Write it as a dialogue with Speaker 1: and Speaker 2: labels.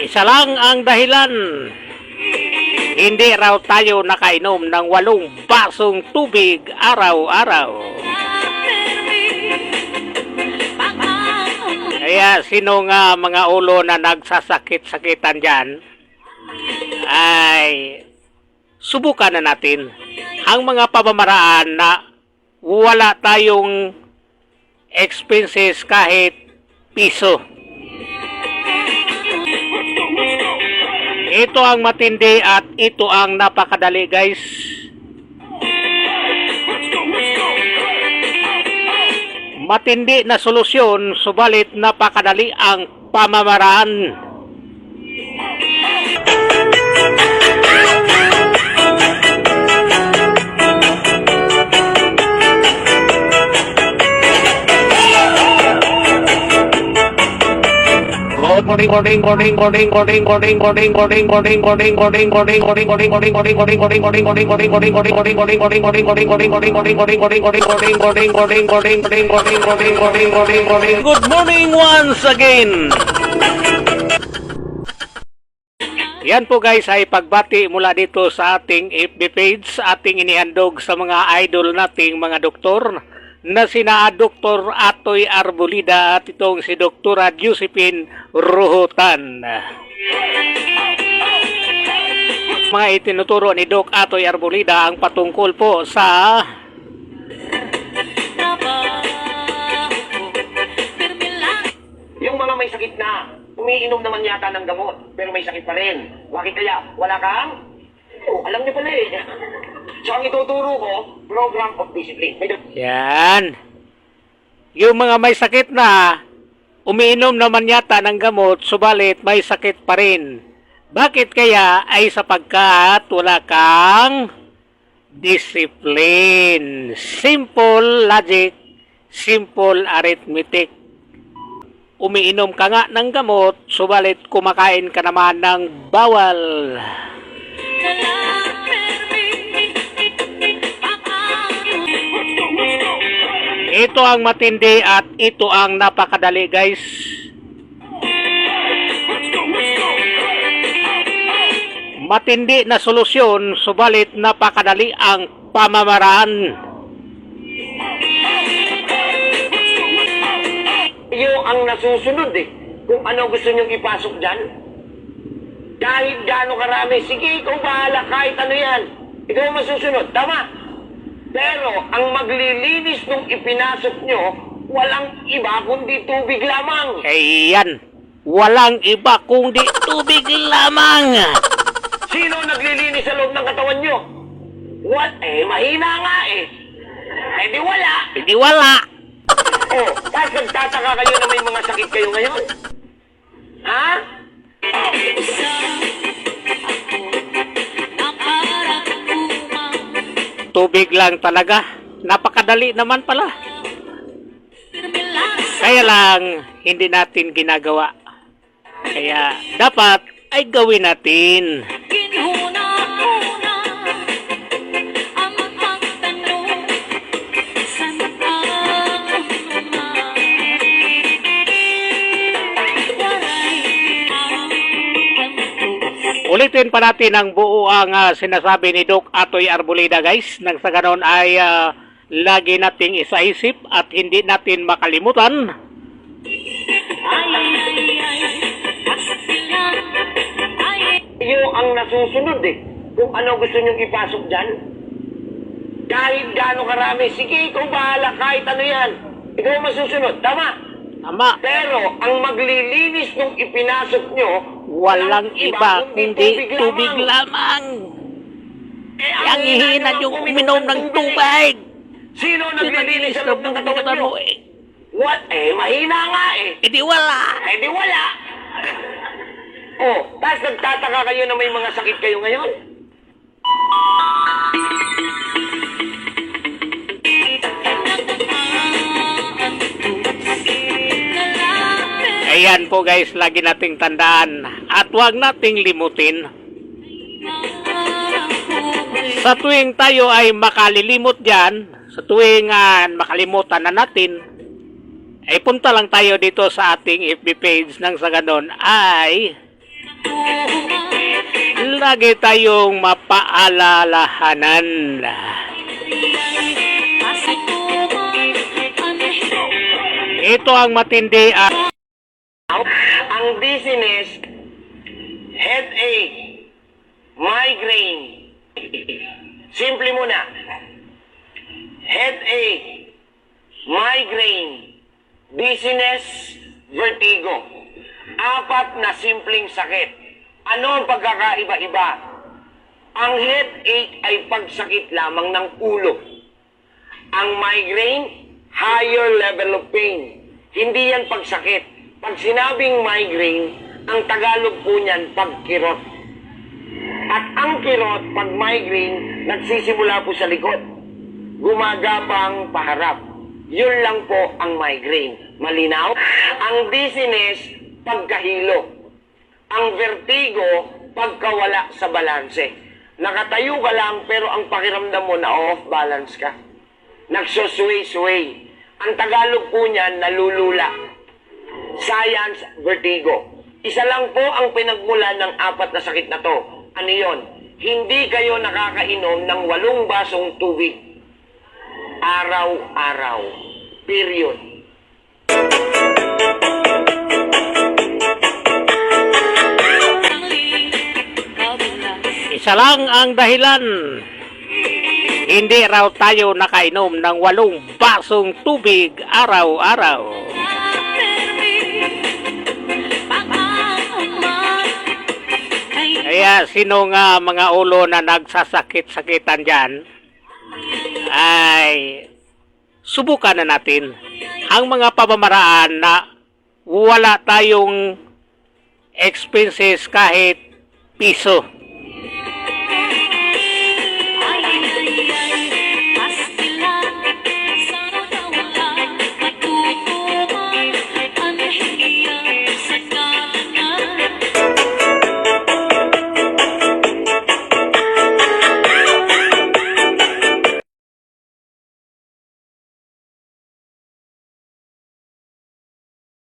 Speaker 1: Isa lang ang dahilan. Hindi raw tayo nakainom ng 8 basong tubig araw-araw. Kaya sino nga mga ulo na nagsasakit-sakitan dyan, ay subukan na natin ang mga pamamaraan na wala tayong expenses kahit piso. Ito ang matindi at ito ang napakadali, guys. Matindi na solusyon, subalit napakadali ang pamamaraan. Good morning once again. Yan po guys ay pagbati mula dito sa ating FB page, ating inihandog sa mga idol nating mga doktor na sina Dr. Atoy Arbolida at itong si Dr. Josephine Ruhutan. Mga itinuturo ni Doc Atoy Arbolida ang patungkol po sa
Speaker 2: yung mga may sakit na umiinom naman yata ng gamot pero may sakit pa rin. Bakit kaya? Wala kang? Oh, alam niyo pala eh. So ang ituturo ko, program of discipline.
Speaker 1: yan. Yung mga may sakit na umiinom naman yata ng gamot subalit may sakit pa rin. Bakit kaya? Ay sapagkat wala kang discipline. Simple logic, simple arithmetic. Umiinom ka nga ng gamot, subalit kumakain ka naman ng bawal. Ito ang matindi at ito ang napakadali, guys. Matindi na solusyon, subalit napakadali ang pamamaraan.
Speaker 2: Yung ang nasusunod eh. Kung ano gusto nyong ipasok dyan. Kahit gaano karami. Sige, ikaw bahala. Kahit ano yan. Ikaw ang masusunod. Tama. Pero ang maglilinis nung ipinasok nyo, walang iba kundi tubig lamang.
Speaker 1: Ayan. Walang iba kundi tubig lamang.
Speaker 2: Sino naglilinis sa loob ng katawan nyo? What? Eh, mahina nga eh. Eh, di wala.
Speaker 1: Hindi wala.
Speaker 2: Oh, tapos nagtataka kayo na may mga sakit kayo ngayon? Ha?
Speaker 1: Tubig lang talaga. Napakadali naman pala. Kaya lang, hindi natin ginagawa. Kaya dapat ay gawin natin. Ulitin pa natin ang buo ang sinasabi ni Doc Atoy Arbolida, guys. Nang sa ganon ay lagi nating isaisip at hindi natin makalimutan.
Speaker 2: Yung ang nasusunod eh. Kung ano gusto nyong ipasok dyan. Kahit gaano karami. Sige, ikaw bahala. Kahit ano yan. Ikaw ang masusunod. Tama.
Speaker 1: Tama.
Speaker 2: Pero ang maglilinis nung ipinasok nyo,
Speaker 1: Walang iba kundi tubig lamang. Ang hihina yung uminom ng tubig.
Speaker 2: Sino naglilinis sa loob ng katawan nyo? What? Eh, mahina nga eh.
Speaker 1: Eh di wala.
Speaker 2: Eh, di wala. Oh, tapos nagtataka kayo na may mga sakit kayo ngayon?
Speaker 1: Ayan po guys, lagi nating tandaan at huwag nating limutin. Sa tuwing tayo ay makalilimot dyan, sa tuwing makalimutan na natin, ay punta lang tayo dito sa ating FB page nang sa ganon ay lagi tayong mapaalalahanan. Ito ang matindi at
Speaker 2: Ang dizziness, headache, migraine. Simple muna. Headache, migraine, dizziness, vertigo. 4 na simpleng sakit. Ano ang pagkakaiba-iba? Ang headache ay pagsakit lamang ng ulo. Ang migraine, higher level of pain. Hindi yan pagsakit. Pag sinabing migraine, ang Tagalog po niyan pagkirot. At ang kirot, pag migraine, nagsisimula po sa likod. Gumagapang paharap. Yun lang po ang migraine. Malinaw? Ang dizziness, pagkahilo. Ang vertigo, pagkawala sa balanse. Nakatayo ka lang pero ang pakiramdam mo na off balance ka. Nagsusway-sway. Ang Tagalog po niyan, nalulula. Science, vertigo. Isa lang po ang pinagmulan ng 4 na sakit na to. Ano yon? Hindi kayo nakakainom ng 8 basong tubig. Araw-araw. Period.
Speaker 1: isa lang ang dahilan. Hindi raw tayo nakainom ng 8 basong tubig araw-araw. Kaya sino nga mga ulo na nagsasakit-sakitan dyan, ay subukan na natin ang mga pamamaraan na wala tayong expenses kahit piso.